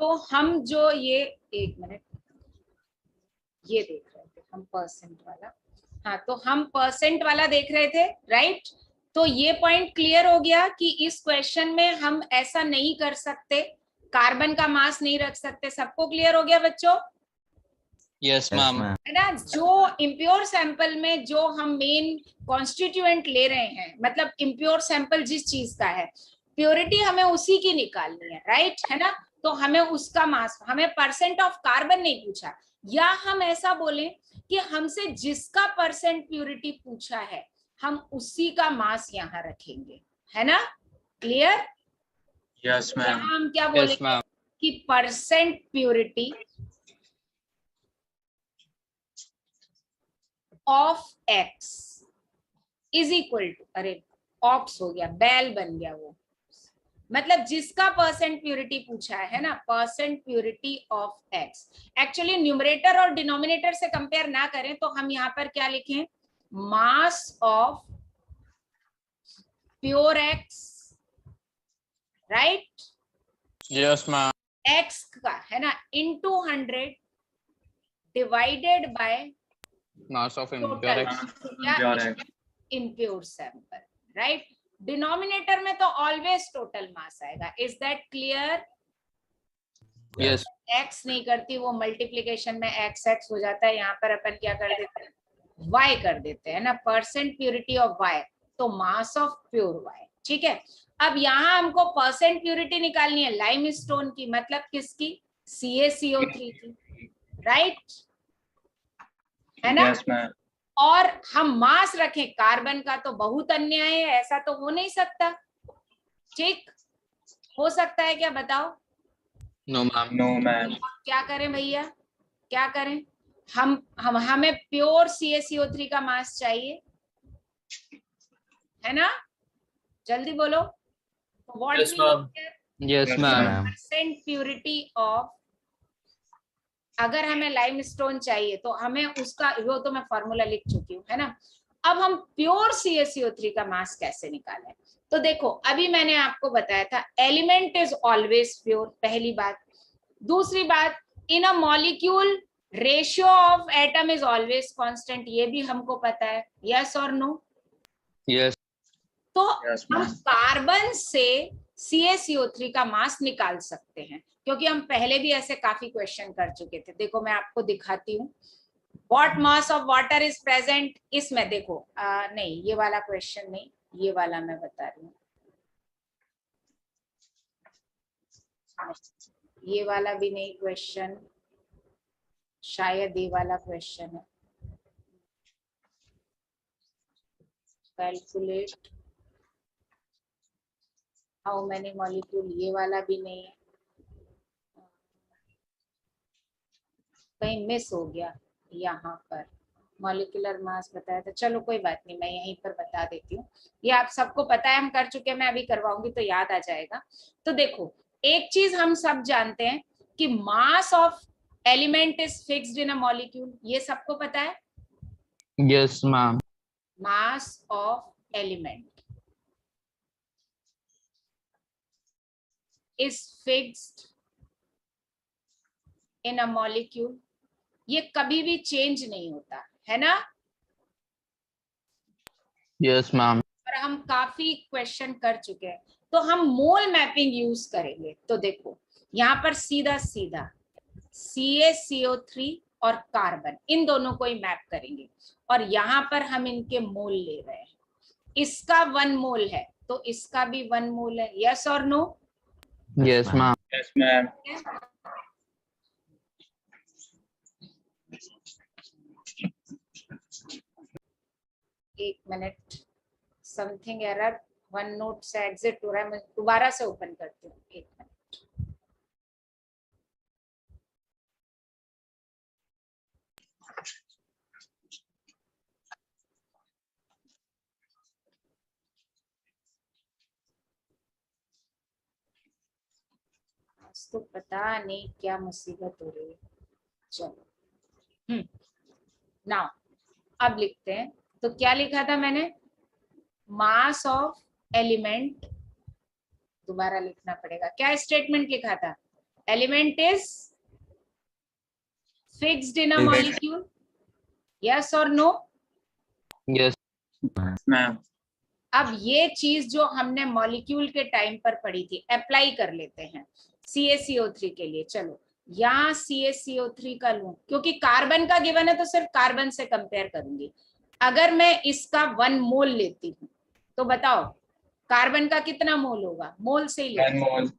तो हम जो ये एक मिनट ये देख रहे थे हम परसेंट वाला, हाँ तो हम परसेंट वाला देख रहे थे, राइट। तो ये पॉइंट क्लियर हो गया कि इस क्वेश्चन में हम ऐसा नहीं कर सकते, कार्बन का मास नहीं रख सकते। सबको क्लियर हो गया बच्चों? Yes ma'am. है ना। जो इम्प्योर सैंपल में जो हम मेन कॉन्स्टिट्यूएंट ले रहे हैं, मतलब इम्प्योर सैंपल जिस चीज का है, प्योरिटी हमें उसी की निकालनी है, राइट, है ना। तो हमें उसका मास, हमें परसेंट ऑफ कार्बन नहीं पूछा, या हम ऐसा बोलें कि हमसे जिसका परसेंट प्योरिटी पूछा है हम उसी का मास यहाँ रखेंगे, है ना। क्लियर? Yes ma'am. यहाँ हम क्या बोलेंगे कि percent purity of x is equal to, अरे ऑक्स हो गया, बैल बन गया वो, मतलब जिसका परसेंट प्योरिटी पूछा है ना, percent purity of x. Actually numerator और डिनोमिनेटर से कंपेयर ना करें तो हम यहाँ पर क्या लिखें, mass of pure x, right. Yes ma'am. X का है ना into 100 divided by mass of total impure impure sample, right. Denominator में तो ऑलवेज टोटल मास आएगा। Is that clear? Yes. X नहीं करती वो, मल्टीप्लीकेशन में एक्स एक्स हो जाता है, यहाँ पर अपन क्या कर देते हैं, वाई कर देते हैं ना, परसेंट प्योरिटी ऑफ वाई, तो मास ऑफ प्योर वाई, ठीक है। अब यहाँ हमको परसेंट प्योरिटी निकालनी है लाइम स्टोन की, मतलब किसकी, CaCO3 की, राइट, है ना। Yes ma'am. और हम मास रखें कार्बन का, तो बहुत अन्याय है, ऐसा तो हो नहीं सकता, ठीक। हो सकता है क्या, बताओ? No ma'am. No ma'am. क्या करें भैया, क्या करें? हम हमें प्योर CaCO3 का मास चाहिए, है ना, जल्दी बोलो। What yes ma'am. Yes ma'am. Percent purity of, अगर हमें लाइमस्टोन चाहिए तो हमें उसका, वो तो मैं फॉर्मूला लिख चुकी हूँ, है ना। अब हम प्योर CaCO3 का मास कैसे निकालें? तो देखो अभी मैंने आपको बताया था, एलिमेंट इज ऑलवेज प्योर, पहली बात। दूसरी बात, in a molecule ratio of atom is always constant, ये भी हमको पता है, यस और नो? यस। तो Yes, हम ma'am. कार्बन से CaCO3 का मास निकाल सकते हैं, क्योंकि हम पहले भी ऐसे काफी क्वेश्चन कर चुके थे। देखो मैं आपको दिखाती हूँ, what mass of water is present, इसमें देखो नहीं ये वाला क्वेश्चन नहीं, ये वाला मैं बता रही हूँ, ये वाला भी नहीं क्वेश्चन, शायद ये वाला क्वेश्चन है, कैलकुलेट हाउ मेनी मॉलिक्यूल, ये वाला भी नहीं है, कहीं मिस हो गया यहाँ पर, मॉलिक्यूलर मास बताया था, चलो कोई बात नहीं, मैं यहीं पर बता देती हूँ, ये आप सबको पता है, हम कर चुके हैं, मैं अभी करवाऊंगी तो याद आ जाएगा। तो देखो एक चीज हम सब जानते हैं कि mass of element is fixed in a molecule, ये सबको पता है। Yes ma'am. Mass of element is fixed in a molecule, ये कभी भी चेंज नहीं होता, है ना। Yes ma'am. और हम काफी क्वेश्चन कर चुके हैं, तो हम मोल मैपिंग यूज करेंगे। तो देखो यहाँ पर सीधा सीधा CaCO3 और कार्बन, इन दोनों को ही मैप करेंगे, और यहाँ पर हम इनके मोल ले रहे हैं, इसका 1 मोल है तो इसका भी 1 मोल है, यस और no? Yes ma'am. Yes ma'am. एक minute, something error, one note से एग्जिट हो रहा है, मैं दोबारा से ओपन करती हूँ, एक मिनट। तो पता नहीं क्या मुसीबत हो रही है, चलो नाउ अब लिखते हैं। तो क्या लिखा था मैंने, मास ऑफ एलिमेंट, दोबारा लिखना पड़ेगा, क्या स्टेटमेंट लिखा था, element is fixed in a molecule? Yes or no? Yes, ma'am. अब ये चीज जो हमने मॉलिक्यूल के टाइम पर पढ़ी थी अप्लाई कर लेते हैं CaCO3 के लिए। चलो यहाँ CaCO3 का लूं, क्योंकि कार्बन का गिवन है तो सिर्फ कार्बन से कंपेयर करूंगी। अगर मैं इसका 1 मोल लेती हूँ तो बताओ कार्बन का कितना मोल होगा? मोल से ही 1 मोल।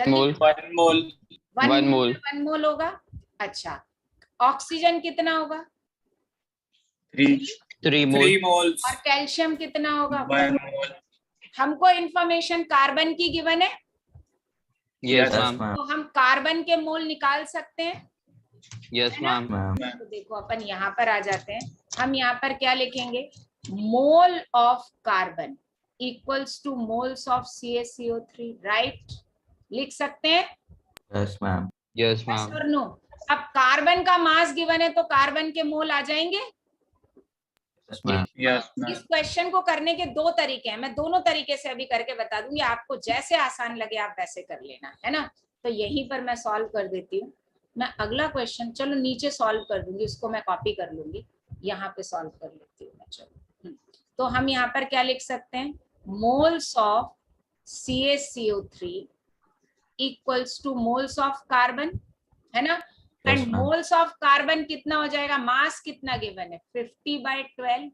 मोल 1 मोल। 1 मोल 1 मोल होगा। अच्छा, ऑक्सीजन कितना होगा? 3 मोल 3 मोल्स। और कैल्शियम कितना होगा? 1 मोल। हमको इंफॉर्मेशन कार्बन की गिवन है, यस Yes, मैम तो हम कार्बन के मोल निकाल सकते हैं। यस मैम तो देखो अपन यहाँ पर आ जाते हैं। हम यहाँ पर क्या लिखेंगे? Mole of carbon equals two moles of CaCO3, right? लिख सकते हैं? Yes ma'am Yes or no? अब कार्बन का मास गिवन है तो कार्बन के मोल आ जाएंगे। Yes, ma'am. इस क्वेश्चन को करने के 2 तरीके हैं, मैं दोनों तरीके से अभी करके बता दूंगी, आपको जैसे आसान लगे आप वैसे कर लेना, है ना? तो यहीं पर मैं सॉल्व कर देती हूँ। मैं अगला क्वेश्चन चलो नीचे सॉल्व कर दूंगी, उसको मैं कॉपी कर लूंगी, यहाँ पे सॉल्व कर लेती हूँ मैं। चलो तो हम यहाँ पर क्या लिख सकते हैं? Moles of CaCO3 equals two moles of carbon, है ना? एंड मोल्स ऑफ कार्बन कितना हो जाएगा? मास कितना गिवन है? 50/12।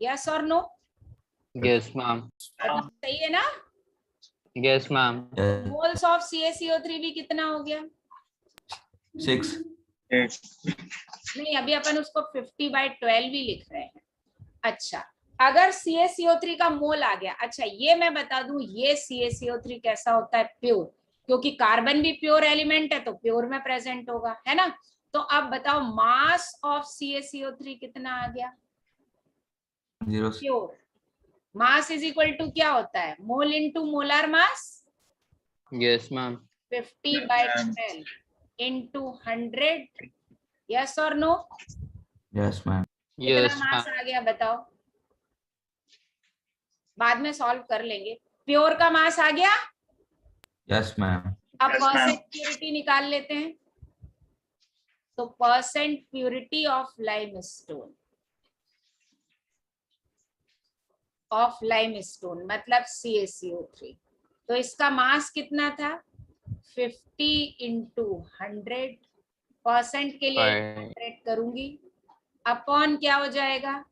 यस और नो? यस मैम सही है ना? Yes ma'am moles of CaCO3 भी कितना हो गया? 6 नहीं, अभी अपन उसको 50/12 भी लिख रहे हैं। अच्छा, अगर CaCO3 का मोल आ गया, अच्छा ये मैं बता दूं, ये CaCO3 कैसा होता है? प्योर, क्योंकि कार्बन भी प्योर एलिमेंट है तो प्योर में प्रेजेंट होगा, है ना? तो अब बताओ मास ऑफ CaCO3 कितना आ गया? 0 pure. Mass is equal to क्या होता है? Mole into molar mass. Yes ma'am 50/12 into 100। Yes और नो? यस मैम कितना यस मास मैम आ गया बताओ? बाद में सॉल्व कर लेंगे। प्योर का मास आ गया। यस मैम अब Yes, ma'am. परसेंट प्योरिटी निकाल लेते हैं। तो परसेंट प्योरिटी ऑफ लाइमस्टोन, मतलब CaCO3, तो इसका मास कितना था? 50 इंटू 100। परसेंट के लिए 100 करूंगी, अपॉन क्या हो जाएगा?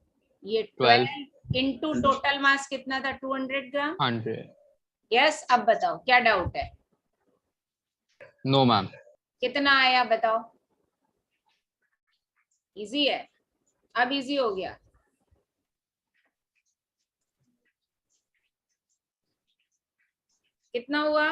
ये 12 इंटू टोटल मास कितना था? 200 ग्राम। 100 यस, अब बताओ क्या डाउट है? नो मैम कितना आया बताओ? इजी है, अब इजी हो गया। कितना हुआ?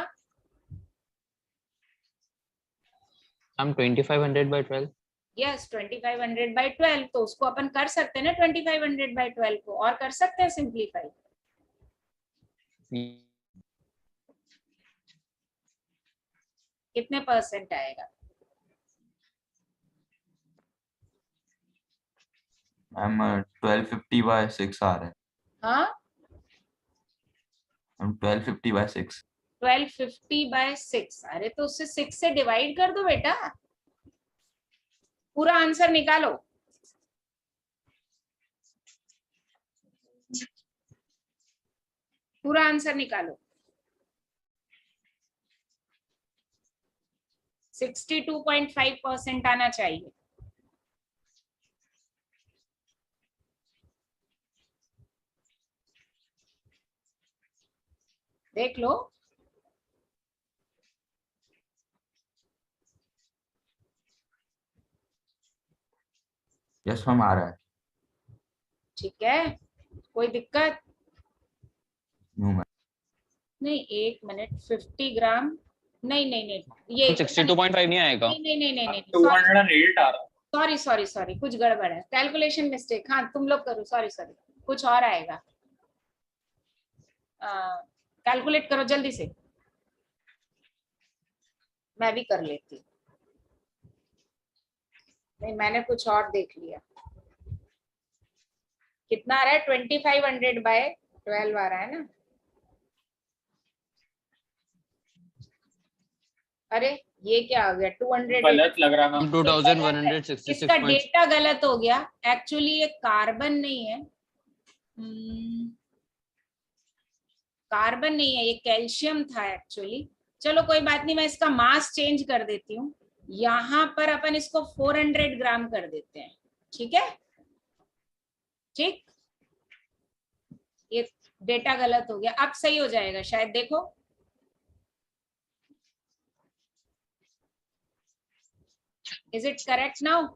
हम 2500/12 यस 2500/12, तो उसको अपन कर सकते हैं ना 2500/12 को, और कर सकते हैं सिंप्लीफाई। कितने परसेंट आएगा? मैम 1250/6 आ रहा है। हाँ, हम 1250/6 1250/6। अरे तो उससे 6 से डिवाइड कर दो बेटा, पूरा आंसर निकालो। पूरा आंसर निकालो। 62.5% आना चाहिए। देख लो। यस मैम आ रहा है। ठीक है, कोई दिक्कत नो मैम नहीं? 1 मिनट। 50 ग्राम, नहीं नहीं नहीं, ये 62.5 नहीं आएगा नहीं नहीं नहीं नहीं नहीं, 208 आ रहा। सॉरी सॉरी सॉरी, कुछ गड़बड़ है, कैलकुलेशन मिस्टेक। हाँ तुम लोग करो, सॉरी सॉरी, कुछ और आएगा। कैलकुलेट करो जल्दी से, मैं भी कर लेती हूँ। नहीं, मैंने कुछ और देख लिया। कितना आ रहा है? 2500/12 आ रहा है ना? अरे ये क्या हो गया 200? गलत लग रहा मैम। 2166 इसका point. डेटा गलत हो गया। एक्चुअली ये कार्बन नहीं है, कार्बन नहीं है, ये कैल्शियम था एक्चुअली। चलो कोई बात नहीं, मैं इसका मास चेंज कर देती हूँ। यहाँ पर अपन इसको 400 ग्राम कर देते हैं, ठीक है? ठीक, ये डेटा गलत हो गया, अब सही हो जाएगा शायद, देखो। Is it correct now?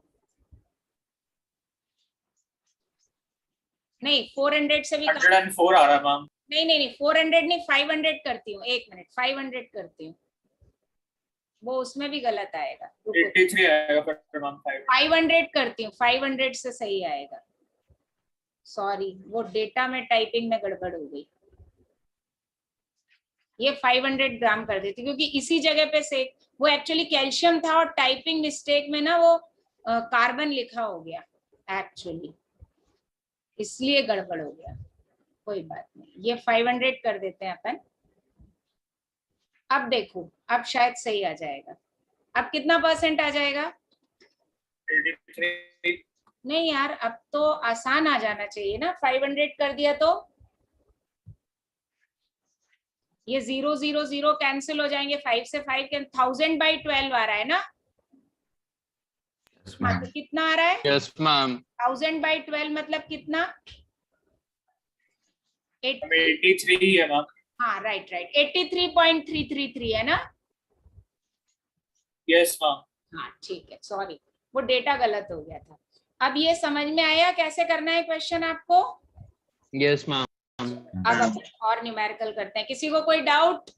नहीं, 400 से भी कम। 104 आ रहा मैम। नहीं नहीं नहीं, 400 नहीं, 500 करती हूँ, एक मिनट, 500 करती हूँ, वो उसमें भी गलत आएगा। 83 आएगा फिर मैम। 500 करती हूँ, 500 से सही आएगा। सॉरी, वो डेटा में टाइपिंग में गड़बड़ हो गई। ये 500 ग्राम कर देती, क्योंकि इसी जगह पे से वो एक्चुअली कैल्शियम था और टाइपिंग मिस्टेक में ना वो कार्बन लिखा हो गया एक्चुअली, इसलिए गड़बड़ हो गया। कोई बात नहीं, ये 500 कर देते हैं अपन। अब देखो, अब शायद सही आ जाएगा। अब कितना % आ जाएगा? 83। नहीं यार, अब तो आसान आ जाना चाहिए ना। 500 कर दिया तो ये 0 0 0 कैंसिल हो जाएंगे, 5 से 5 के 1000/12 आ रहा है ना? Yes, हाँ, ma'am. तो कितना आ रहा है? Yes, ma'am. 1000/12 मतलब कितना? 83 है मैम। हाँ राइट राइट, 83.333 है ना? Yes ma'am. हाँ ठीक है, सॉरी वो डेटा गलत हो गया था। अब ये समझ में आया कैसे करना है क्वेश्चन आपको? Yes, ma'am. अब अपन और न्यूमेरिकल करते हैं। किसी को कोई डाउट?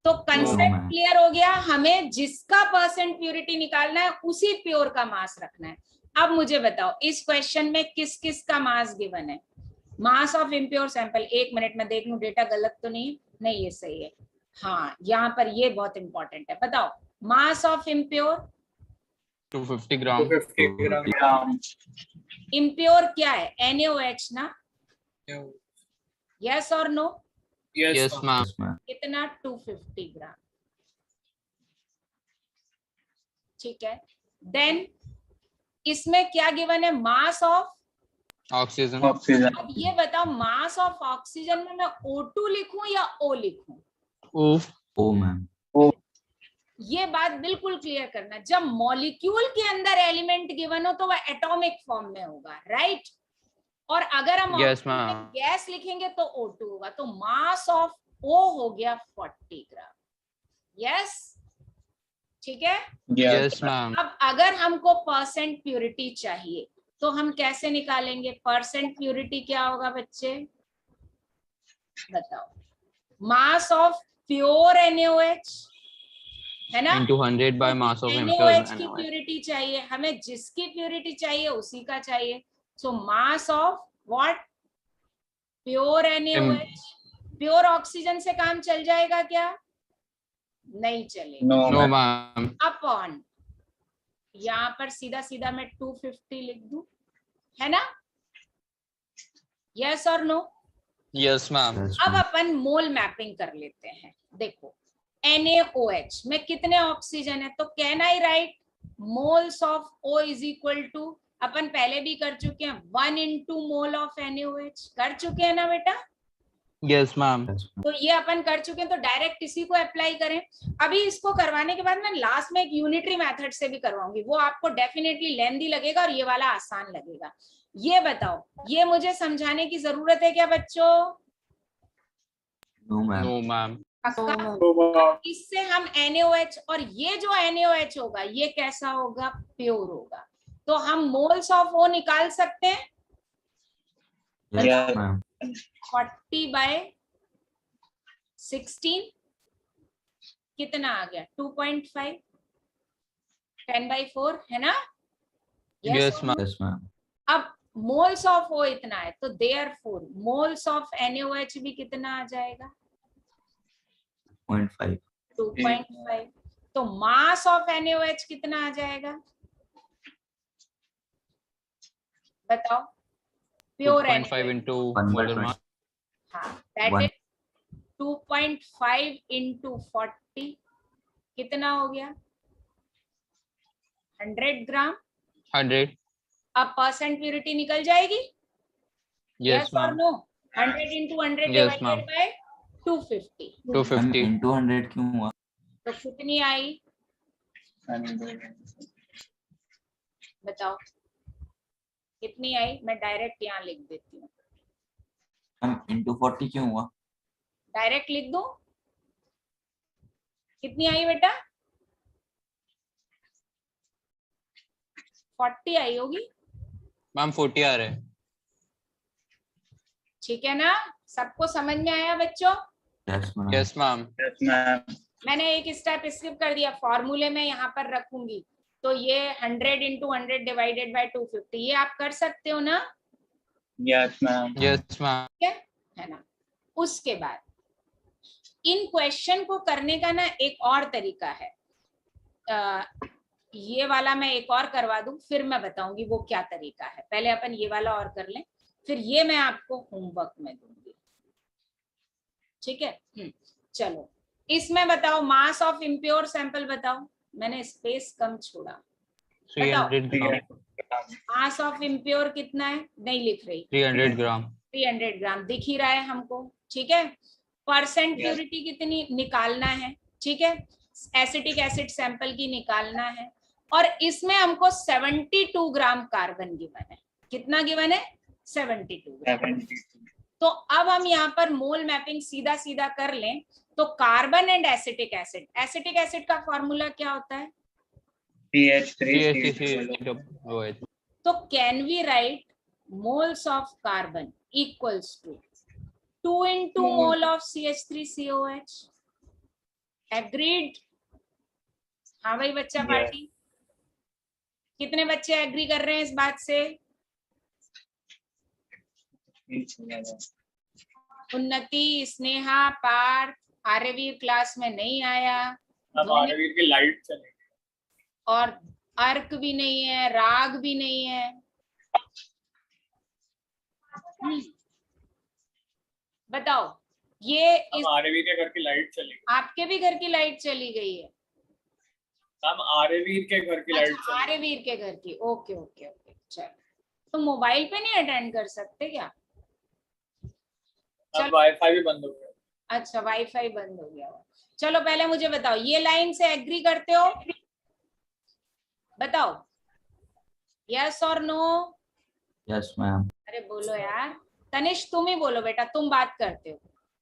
तो कंसेप्ट ma'am. क्लियर हो गया, हमें जिसका % प्योरिटी निकालना है उसी प्योर का मास रखना है। अब मुझे बताओ, इस क्वेश्चन में किस किस का मास गिवन है? मास ऑफ इम्प्योर सैंपल, एक मिनट में देख लूं डेटा गलत तो नहीं? नहीं, ये सही है। हाँ, यहाँ पर ये बहुत इंपॉर्टेंट है, बताओ mass of impure. 250 gram. 250 gram. Impure क्या है? NaOH ना? यस और no? Yes, ma'am. Yes, ma'am. कितना? 250 ग्राम, ठीक है। देन इसमें क्या गिवन है? Mass of Oxygen. ऑक्सीजन। अब ये बताओ, मास ऑफ ऑक्सीजन में मैं O2 लिखूं या O लिखूं? Oof. Oh, ma'am. ये बात बिल्कुल क्लियर करना, जब मॉलिक्यूल के अंदर एलिमेंट गिवन हो तो वह एटॉमिक फॉर्म में होगा, राइट? और अगर हम Yes, ma'am. गैस लिखेंगे तो O2 होगा। तो मास ऑफ O हो गया 40 ग्राम। यस, ठीक है। Yes, ma'am. अब अगर हमको % प्योरिटी चाहिए तो हम कैसे निकालेंगे? % प्योरिटी क्या होगा बच्चे, बताओ? मास ऑफ प्योर NaOH है ना? Into 100 by mass of impure NaOH की NaOH. प्योरिटी चाहिए हमें, जिसकी प्योरिटी चाहिए उसी का चाहिए। So mass of what? Pure NaOH। Pure oxygen से काम चल जाएगा क्या? नहीं चलेगा। No, ma'am. अपॉन, यहाँ पर सीधा सीधा मैं 250 लिख दूं, है ना? यस और नो? Yes, ma'am. Yes, अब ma'am. अपन मोल मैपिंग कर लेते हैं। देखो NaOH में कितने ऑक्सीजन है? तो can I write moles of O is equal to, अपन पहले भी कर चुके हैं, 1 into मोल ऑफ NaOH, कर चुके हैं ना बेटा? Yes, ma'am. Yes, ma'am. तो ये अपन कर चुके हैं, तो डायरेक्ट इसी को अप्लाई करें। अभी इसको करवाने के बाद मैं लास्ट में एक यूनिटरी मेथड से भी करवाऊंगी, वो आपको डेफिनेटली लेंदी लगेगा और ये वाला आसान लगेगा। ये बताओ, ये मुझे समझाने की जरूरत है क्या बच्चों? No, ma'am. No, ma'am. पक्का? इससे हम NaOH, और ये जो NaOH होगा ये कैसा होगा? प्योर होगा। तो हम मोल्स ऑफ O निकाल सकते हैं। Yes, ma'am. 40/16 कितना आ गया? 2.5, 10/4 है ना? Yes, ma'am. Yes, ma'am. अब मोल्स ऑफ O इतना है, तो देयरफॉर मोल्स ऑफ NaOH भी कितना आ जाएगा? 0.5. 2.5। तो मास ऑफ NaOH कितना आ जाएगा? बताओ। Pure 2.5 into molar mass. हाँ, दैट One. इज 2.5 into 40 कितना हो गया 100 ग्राम। 100. अब परसेंट प्यूरिटी निकल जाएगी, Yes, और ma'am. No? 100 into 100 Yes, divided ma'am. By 250, 250. into 100 क्यों हुआ? तो कितनी आई बताओ, कितनी आई? मैं डायरेक्ट यहाँ लिख देती हूँ, into 40 क्यों हुआ? डायरेक्ट लिख दूं, कितनी आई बेटा? 40 आई होगी। मैम 40 आ रहे हैं. ठीक है ना, सबको समझ में आया बच्चों? Yes, ma'am. Yes, ma'am. Yes, ma'am. मैंने एक स्टेप स्किप कर दिया, फॉर्मूले में यहाँ पर रखूंगी, तो ये 100 into 100 डिवाइडेड बाय 250, ये आप कर सकते हो ना? Yes, ma'am. Yes, ma'am. ठीक है ना? उसके बाद इन क्वेश्चन को करने का ना एक और तरीका है, ये वाला मैं एक और करवा दूं, फिर मैं बताऊंगी वो क्या तरीका है। पहले अपन ये वाला और कर लें, फिर ये मैं आपको होमवर्क में दूंगी, ठीक है? चलो, इसमें बताओ मास ऑफ इम्प्योर सैंपल बताओ, मैंने स्पेस कम छोड़ा। 300 ग्राम. मास ऑफ इम्प्योर कितना है? नहीं लिख रही। 300 ग्राम. 300 ग्राम दिख ही रहा है हमको, ठीक है? परसेंट प्यूरिटी कितनी निकालना है, ठीक है? एसिटिक एसिड सैंपल की निकालना है, और इसमें हमको 72 ग्राम कार्बन गिवन है। कितना गिवन है? 72 ग्राम। तो अब हम यहाँ पर मोल मैपिंग सीधा सीधा कर लें, तो carbon and acetic acid, acetic acid का फॉर्मूला क्या होता है? CH3COOH. तो can we write moles of carbon equals to 2 into mole of CH3COH? Agreed? हाँ भाई बच्चा पार्टी, कितने बच्चे एग्री कर रहे हैं इस बात से? उन्नति, स्नेहा, पार्थ, आर्यवीर क्लास में नहीं आया, आर्यवीर की लाइट चली, और अर्क भी नहीं है, राग भी नहीं है। बताओ, ये इस आर्यवीर के घर की लाइट चली, आपके भी घर की लाइट चली गई है? हम आर्यवीर के घर की लाइट अच्छा, आर्यवीर के घर की, ओके ओके ओके, चलो। तो मोबाइल पे नहीं अटेंड कर सकते क्या? अब वाईफाई भी बंद हो गया। अच्छा, वाईफाई बंद हो गया। चलो पहले मुझे बताओ, ये लाइन से एग्री करते हो? बताओ, यस और नो? Yes, ma'am. अरे बोलो यार, तनिष्क तुम ही बोलो बेटा, तुम बात करते हो।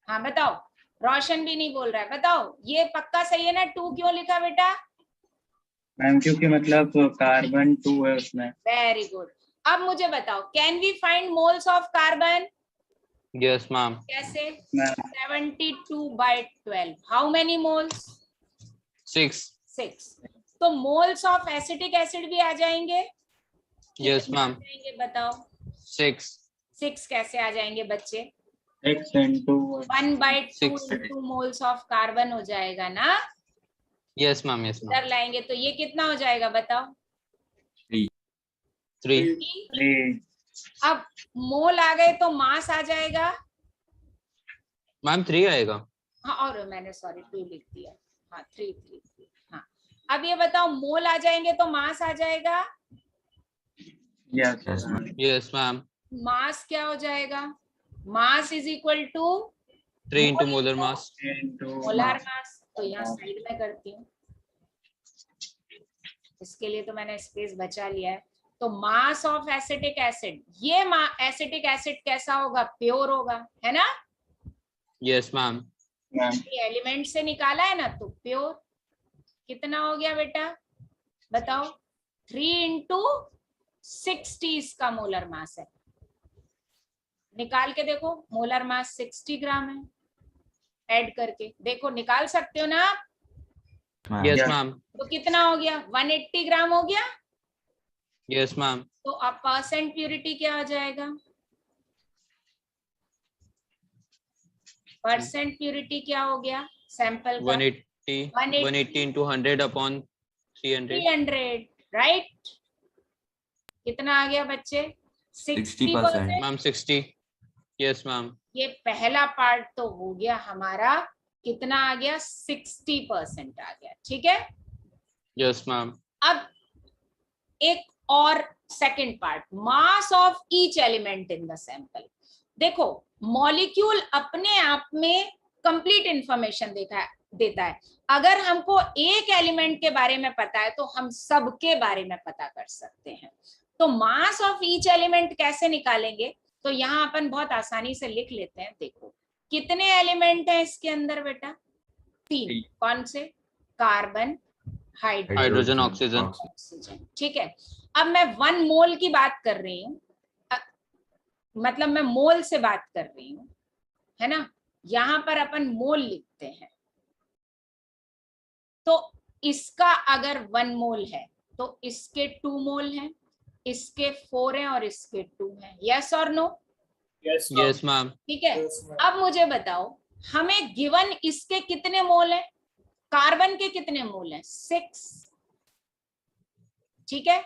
हाँ बताओ, रोशन भी नहीं बोल रहा है, बताओ ये पक्का सही है ना? 2 क्यों लिखा बेटा? मैम क्योंकि मतलब कार्बन 2 है उसमें। Very good. अब मुझे बताओ, can we find moles of carbon? Yes, ma'am. कैसे? 72 by 12, हाउ मेनी मोल्स? 6. 6। तो मोल्स ऑफ एसिटिक एसिड भी आ जाएंगे? Yes, ma'am. बताओ 6. 6 कैसे आ जाएंगे बच्चे? 6 into 1 by 2 6. into moles of carbon हो जाएगा ना? Yes, ma'am. Yes, ma'am. इधर लाएंगे तो ये कितना हो जाएगा बताओ? 3. 3। अब मोल आ गए तो मास आ जाएगा? मैम 3 आएगा. हाँ, और मैंने सॉरी 2 लिख दिया। हाँ 3। हाँ, अब ये बताओ, मोल आ जाएंगे तो मास आ जाएगा? Yes, Yes, ma'am. Yes, ma'am. मास क्या हो जाएगा? Mass is equal to 3 into molar mass. Molar mass. तो यहाँ साइड में करती हूँ, इसके लिए तो मैंने स्पेस बचा लिया है। तो मास ऑफ एसिटिक एसिड, ये एसिटिक एसिड कैसा होगा? प्योर होगा, है ना? Yes, ma'am. एलिमेंट से निकाला है ना, तो प्योर। कितना हो गया बेटा बताओ? 3 into 60 इसका मोलर मास है। निकाल के देखो, मोलर मास 60 ग्राम है। ऐड करके देखो, निकाल सकते हो ना आप? Yes, ma'am. तो कितना हो गया? 180 ग्राम हो गया। Yes, ma'am. तो अब परसेंट प्यूरिटी क्या हो जाएगा? परसेंट प्यूरिटी क्या हो गया सैंपल का? 180 into 100 upon 300. 300, राइट? कितना आ गया बच्चे? 60%। मैम 60. Yes, ma'am. ये पहला पार्ट तो हो गया हमारा कितना आ गया? 60% आ गया। ठीक है, Yes, ma'am. अब एक और second part, mass of each element in the sample. देखो मॉलिक्यूल अपने आप में कंप्लीट इंफॉर्मेशन देता है। अगर हमको एक एलिमेंट के बारे में पता है तो हम सबके बारे में पता कर सकते हैं। तो मास ऑफ ईच एलिमेंट कैसे निकालेंगे? तो यहाँ अपन बहुत आसानी से लिख लेते हैं। देखो कितने एलिमेंट हैं इसके अंदर बेटा? 3। कौन से? Carbon, hydrogen, oxygen. ऑक्सीजन। ठीक है, अब मैं 1 मोल की बात कर रही हूँ, मतलब मैं मोल से बात कर रही हूँ, है ना। यहां पर अपन मोल लिखते हैं। तो इसका अगर 1 मोल है तो इसके 2 मोल हैं, इसके 4 हैं और इसके 2 हैं। यस और नो? Yes, ma'am. ठीक है, अब मुझे बताओ हमें गिवन इसके कितने मोल हैं? कार्बन के कितने मोल हैं? 6। ठीक है,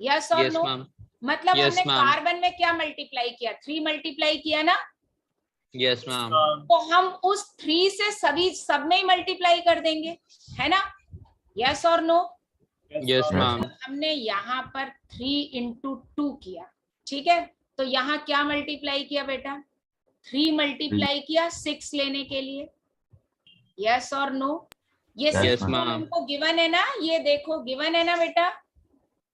यस और Yes, नो? ma'am. मतलब Yes, हमने ma'am. कार्बन में क्या मल्टीप्लाई किया? 3 मल्टीप्लाई किया ना। Yes, ma'am. तो हम उस 3 से सब में ही मल्टीप्लाई कर देंगे, है ना। यस और नो? Yes, ma'am. हमने यहाँ पर 3 into 2 किया। ठीक है, तो यहाँ क्या मल्टीप्लाई किया बेटा? 3 मल्टीप्लाई किया 6 लेने के लिए। यस और नो? ये Yes, 6 ma'am. हमको गिवन है ना, ये देखो गिवन है ना बेटा।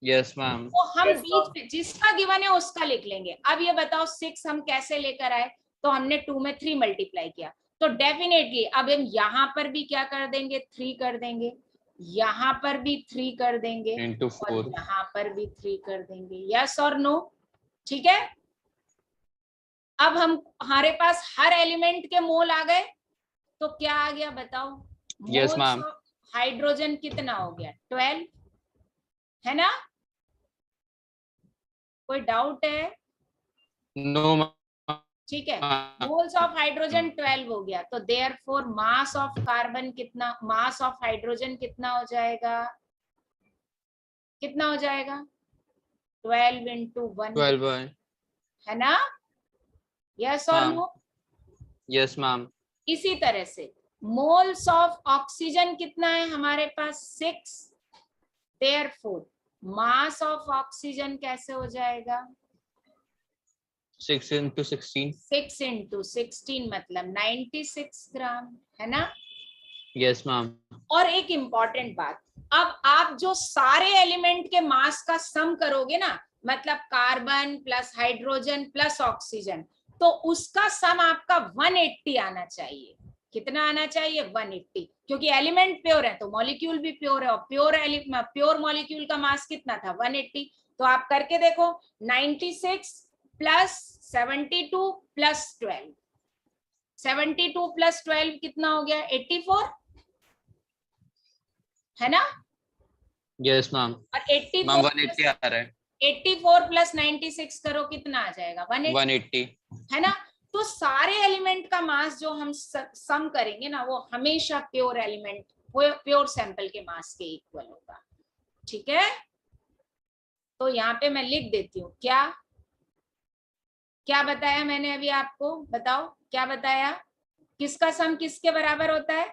Yes, ma'am. तो हम बीच में जिसका गिवन है उसका लिख लेंगे। अब ये बताओ 6 हम कैसे लेकर आए? तो हमने 2 में 3 मल्टीप्लाई किया, तो डेफिनेटली अब हम यहाँ पर भी क्या कर देंगे? 3 कर देंगे, यहाँ पर भी 3 कर देंगे Into और 4. यहाँ पर भी 3 कर देंगे। यस और नो? ठीक है, अब हम हमारे पास हर एलिमेंट के मोल आ गए। तो क्या आ गया बताओ? Yes, ma'am. हाइड्रोजन कितना हो गया? 12, है ना। कोई डाउट है? No, ma'am. ठीक है, मोल्स ऑफ हाइड्रोजन 12 हो गया, तो देयरफॉर मास ऑफ कार्बन कितना, मास ऑफ हाइड्रोजन कितना हो जाएगा? कितना हो जाएगा? 12 into 1, 12. है ना। यस और हाँ। नो? Yes, ma'am. इसी तरह से मोल्स ऑफ ऑक्सीजन कितना है हमारे पास? 6। देयरफॉर मास ऑफ ऑक्सीजन कैसे हो जाएगा? 6 into 16. 6 into 16 मतलब 96 ग्राम, है ना। Yes, ma'am. और एक इंपॉर्टेंट बात, अब आप जो सारे एलिमेंट के मास का सम करोगे ना, मतलब carbon plus hydrogen plus oxygen, तो उसका सम आपका 180 आना चाहिए। कितना आना चाहिए? 180, क्योंकि एलिमेंट प्योर है तो मॉलिक्यूल भी प्योर है, और प्योर मॉलिक्यूल का मास कितना था? 180। तो आप करके देखो, 96 प्लस 72 प्लस 12, 72 प्लस 12 कितना हो गया? 84, है ना। Yes, ma'am. और 84 Ma'am, 180 आ रहा है. 84 प्लस 96 करो, कितना आ जाएगा? 180, 180. है ना। तो सारे एलिमेंट का मास जो हम सम करेंगे ना, वो हमेशा प्योर एलिमेंट, प्योर सैंपल के मास के इक्वल होगा। ठीक है, तो यहाँ पे मैं लिख देती हूँ। क्या क्या बताया मैंने अभी आपको? बताओ क्या बताया? किसका सम किसके बराबर होता है?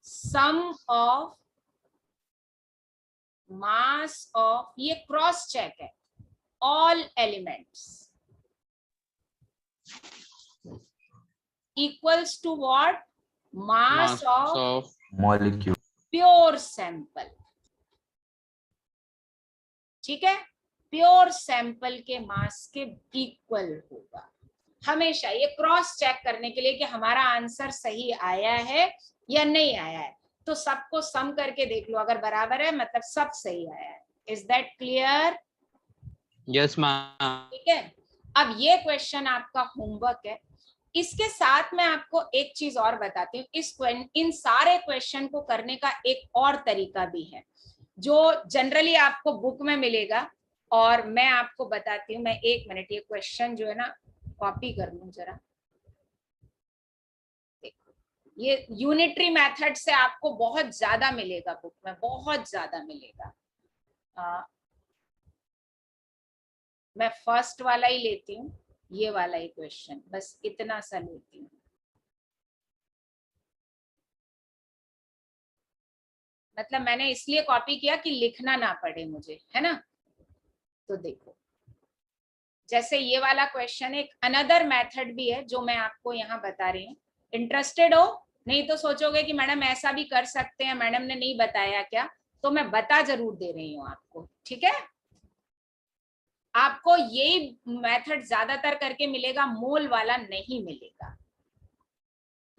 सम ऑफ मास ऑफ, ये क्रॉस चेक है, all elements equals to what? Mass of molecule. Pure sample. ठीक है, प्योर सैंपल के मास के इक्वल होगा हमेशा। ये क्रॉस चेक करने के लिए कि हमारा आंसर सही आया है या नहीं आया है। तो सबको सम करके देख लो, अगर बराबर है मतलब सब सही आया है। Is that clear? Yes, ma'am. ठीक है, अब ये क्वेश्चन आपका होमवर्क है। इसके साथ मैं आपको एक चीज और बताती हूँ। इन सारे क्वेश्चन को करने का एक और तरीका भी है जो जनरली आपको बुक में मिलेगा, और मैं आपको बताती हूँ। मैं 1 मिनट ये क्वेश्चन जो है ना कॉपी कर लूं जरा। देखो, ये यूनिटरी मेथड से आपको बहुत ज्यादा मिलेगा, बुक में बहुत ज्यादा मिलेगा। मैं फर्स्ट वाला ही लेती हूँ, ये वाला ही क्वेश्चन, बस इतना सा लेती हूँ। मतलब मैंने इसलिए कॉपी किया कि लिखना ना पड़े मुझे, है ना। तो देखो जैसे ये वाला क्वेश्चन, एक अनदर मेथड भी है जो मैं आपको यहाँ बता रही हूँ। इंटरेस्टेड हो? नहीं तो सोचोगे कि मैडम ऐसा भी कर सकते हैं, मैडम ने नहीं बताया क्या, तो मैं बता जरूर दे रही हूँ आपको, ठीक है। आपको यही मेथड ज्यादातर करके मिलेगा, मोल वाला नहीं मिलेगा।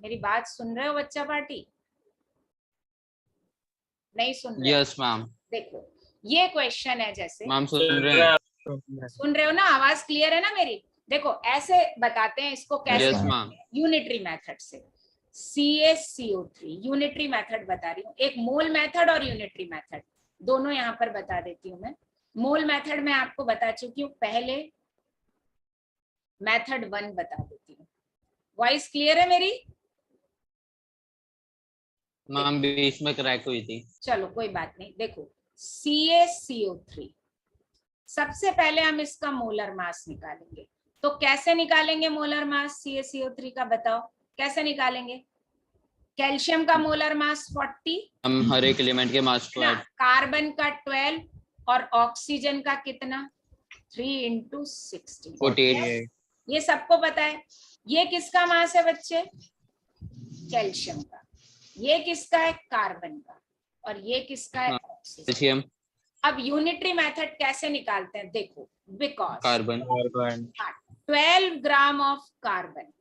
मेरी बात सुन रहे हो बच्चा पार्टी? नहीं सुन रहे? Yes ma'am. देखो ये क्वेश्चन है, जैसे मैम सुन रहे हैं। सुन रहे हो ना? आवाज क्लियर है ना मेरी? देखो ऐसे बताते हैं इसको कैसे, यस मैम। यूनिटरी मेथड से। CaCO3 यूनिटरी मेथड बता रही हूँ, एक मोल मेथड और यूनिटरी मेथड दोनों यहाँ पर बता देती हूँ मैं। मोल मेथड में आपको बता चुकी हूँ, पहले मेथड 1 बता देती हूँ। वॉइस क्लियर है मेरी? मैम बीच में क्रैक हुई थी। चलो कोई बात नहीं। देखो CaCO3, सबसे पहले हम इसका मोलर मास निकालेंगे। तो कैसे निकालेंगे मोलर मास CaCO3 का, बताओ कैसे निकालेंगे? कैल्शियम का मोलर मास 40, हम हर एक एलिमेंट के मास को ऐड। कार्बन का 12 और ऑक्सीजन का कितना? 3 × 16, 48। ये सबको पता है। ये किसका मास है बच्चे? कैल्शियम का। ये किसका है? कार्बन का। और ये किसका है? ऑक्सीजन। अब यूनिटरी मेथड कैसे निकालते हैं देखो, because carbon 12 gram of carbon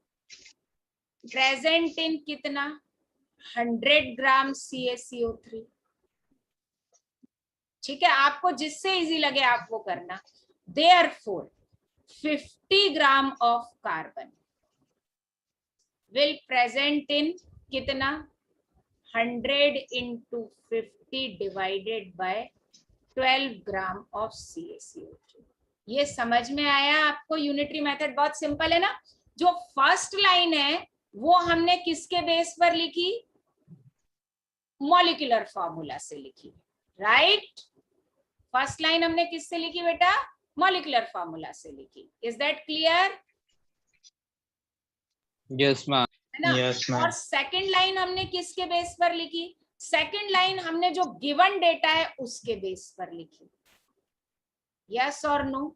present in कितना? 100 ग्राम CaCO3। ठीक है, आपको जिससे इजी लगे आप वो करना। Therefore 50 gram of carbon will present in कितना? 100 × 50 divided by 12 gram of CaCO3। ये समझ में आया आपको? यूनिटरी मेथड बहुत सिंपल है ना। जो फर्स्ट लाइन है वो हमने किसके बेस पर लिखी? मॉलिक्यूलर फॉर्मूला से लिखी, राइट। फर्स्ट लाइन हमने किससे लिखी बेटा? मॉलिक्यूलर फॉर्मूला से लिखी। Is that clear? Yes ma'am. है ना? Yes, ma'am. और सेकंड लाइन हमने किसके बेस पर लिखी? सेकंड लाइन हमने जो गिवन डेटा है उसके बेस पर लिखी। यस और नो?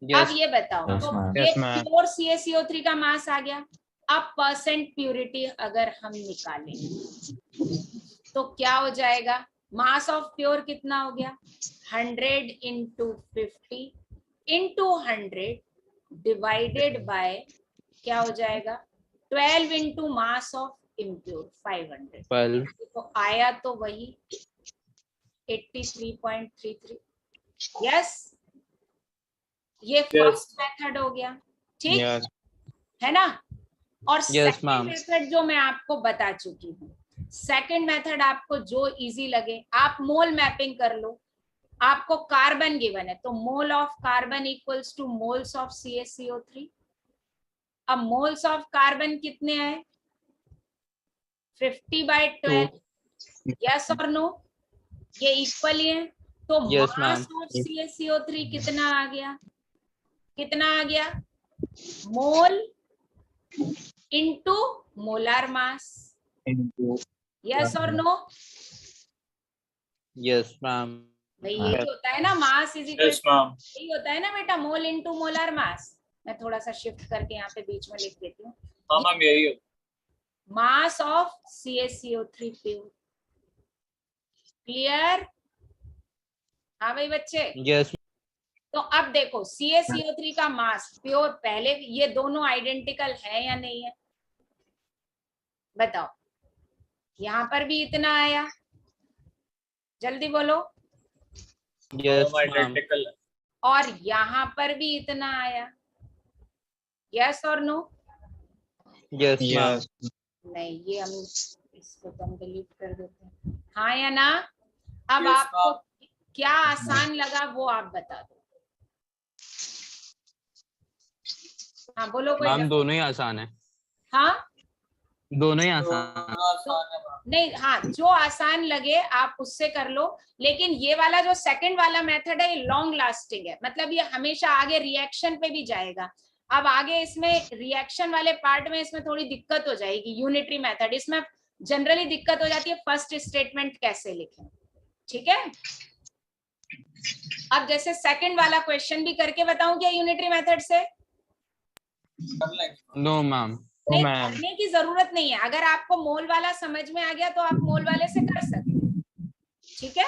अब ये बताओ, Yes, तो ma'am. ये Yes, ma'am. प्योर CaCO3 का मास आ गया। अब परसेंट प्यूरिटी अगर हम निकालें तो क्या हो जाएगा? मास ऑफ प्योर कितना हो गया? 100 × 50 × 100 डिवाइडेड बाय क्या हो जाएगा? 12 × मास ऑफ इम्प्योर 500। 12। तो आया तो वही 83.33। यस, ये फर्स्ट मेथड हो गया, ठीक Yes. है ना। और Yes, सेकंड ma'am. मेथड जो मैं आपको बता चुकी हूँ, सेकंड मेथड आपको जो इजी लगे, आप मोल मैपिंग कर लो। आपको कार्बन गिवन है तो mole of carbon equals two moles of CaCO3। अब मोल्स ऑफ कार्बन कितने आए? 50/12। यस और नो? ये इक्वल ही है। तो Yes, mass ma'am. Of CaCO3 कितना आ गया? कितना आ गया? मोल इनटू मोलार मास। यस और नो? Yes ma'am. भाई यही होता है ना, मास इज इक्वल, यही होता है ना बेटा, मोल इनटू मोलार मास। मैं थोड़ा सा शिफ्ट करके यहाँ पे बीच में लिख देती हूँ, mass of CaCO3 pure. Clear? हाँ भाई बच्चे। यस। तो अब देखो CaCO3 का मास प्योर, पहले ये दोनों आइडेंटिकल है या नहीं है? बताओ। यहाँ पर भी इतना आया, जल्दी बोलो। Yes ma'am. और यहाँ पर भी इतना आया। यस और नो? Yes ma'am. नहीं, ये हम इसको तो हम डिलीट कर देते हैं। हाँ या ना? अब आपको क्या आसान लगा वो आप बता दो। हाँ बोलो कोई। मैम दोनों ही आसान है। हाँ दोनों ही आसान। नहीं, हाँ जो आसान लगे आप उससे कर लो, लेकिन ये वाला जो सेकंड वाला मेथड है ये लॉन्ग लास्टिंग है, मतलब ये हमेशा आगे रिएक्शन पे भी जाएगा। अब आगे इसमें रिएक्शन वाले पार्ट में इसमें थोड़ी दिक्कत हो जाएगी। यूनिटरी मेथड, इसमें जनरली दिक्कत हो जाती है फर्स्ट स्टेटमेंट कैसे लिखें, ठीक है। अब जैसे सेकंड वाला क्वेश्चन भी करके बताऊं क्या यूनिटरी मेथड से? No ma'am. नहीं, करने की जरूरत नहीं है। अगर आपको मोल वाला समझ में आ गया तो आप मोल वाले से कर सकते हैं, ठीक है।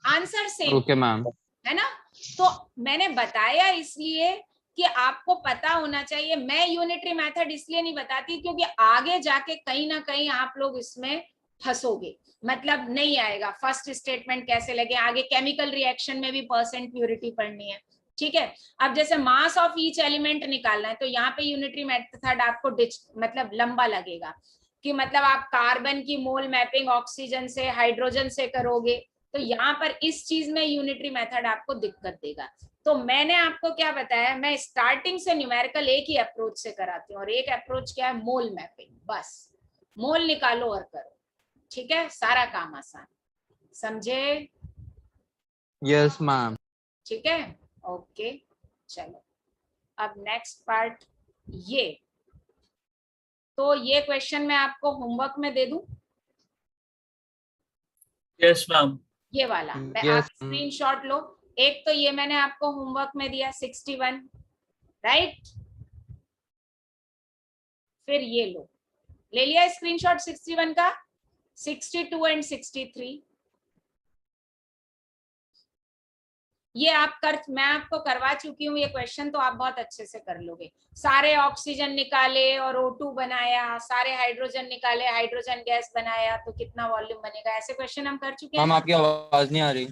Answer same okay ma'am. है ना। तो मैंने बताया इसलिए कि आपको पता होना चाहिए। मैं यूनिटरी मेथड इसलिए नहीं बताती क्योंकि आगे जाके कहीं ना कहीं आप लोग इसमें फंसोगे, मतलब नहीं आएगा फर्स्ट स्टेटमेंट कैसे लगे। आगे केमिकल रिएक्शन में भी परसेंट प्योरिटी पढ़नी है, ठीक है। अब जैसे मास ऑफ ईच एलिमेंट निकालना है तो यहाँ पे यूनिटरी मेथड आपको मतलब लंबा लगेगा कि मतलब आप कार्बन की मोल मैपिंग ऑक्सीजन से हाइड्रोजन से करोगे, तो यहाँ पर इस चीज में यूनिटरी मेथड आपको दिक्कत देगा। तो मैंने आपको क्या बताया, मैं स्टार्टिंग से न्यूमेरिकल एक ही अप्रोच से कराती हूँ, और एक अप्रोच क्या है, मोल मैपिंग। बस मोल निकालो और करो, ठीक है, सारा काम आसान, समझे? Yes ma'am. ठीक है, ओके। चलो अब नेक्स्ट पार्ट, ये तो ये क्वेश्चन मैं आपको होमवर्क में दे दूं, यस मैम। ये वाला आप स्क्रीनशॉट लो। एक तो ये मैंने आपको होमवर्क में दिया 61, राइट। फिर ये लो, ले लिया स्क्रीनशॉट 61 का, 62 एंड 63 ये आप मैं आपको करवा चुकी हूँ ये क्वेश्चन, तो आप बहुत अच्छे से कर लोगे। सारे ऑक्सीजन निकाले और O2 बनाया, सारे हाइड्रोजन निकाले, हाइड्रोजन गैस बनाया, तो कितना वॉल्यूम बनेगा, ऐसे क्वेश्चन हम कर चुके हैं। मैम आपकी आवाज नहीं आ रही।